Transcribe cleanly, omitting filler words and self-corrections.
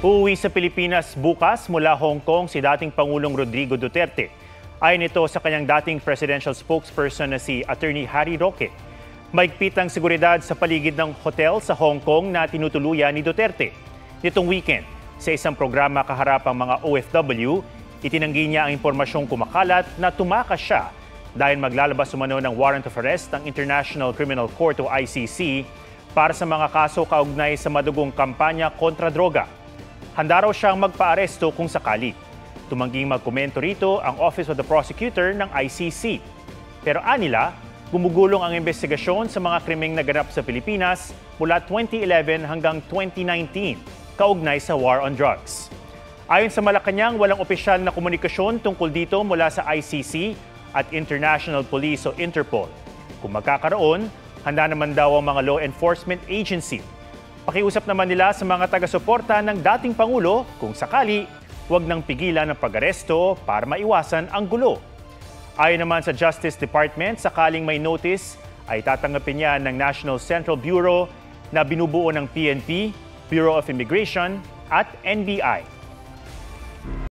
Uuwi sa Pilipinas bukas mula Hong Kong si dating Pangulong Rodrigo Duterte. Ayon ito sa kanyang dating presidential spokesperson na si Attorney Harry Roque. Mahigpit ang seguridad sa paligid ng hotel sa Hong Kong na tinutuluyan ni Duterte. Nitong weekend, sa isang programa kaharap ang mga OFW, itinanggi niya ang impormasyong kumakalat na tumakas siya dahil maglalabas umano ng warrant of arrest ng International Criminal Court o ICC para sa mga kaso kaugnay sa madugong kampanya kontra droga. Handa raw siyang magpa-aresto kung sakali. Tumangging magkomento rito ang Office of the Prosecutor ng ICC. Pero anila, gumugulong ang investigasyon sa mga krimeng naganap sa Pilipinas mula 2011 hanggang 2019, kaugnay sa war on drugs. Ayon sa Malacanang, walang opisyal na komunikasyon tungkol dito mula sa ICC at International Police o Interpol. Kung magkakaroon, handa naman daw ang mga law enforcement agency. Pakiusap naman nila sa mga taga-suporta ng dating Pangulo kung sakali, huwag nang pigilan ang pag-aresto para maiwasan ang gulo. Ayon naman sa Justice Department, sakaling may notice ay tatanggapin niya ng National Central Bureau na binubuo ng PNP, Bureau of Immigration at NBI.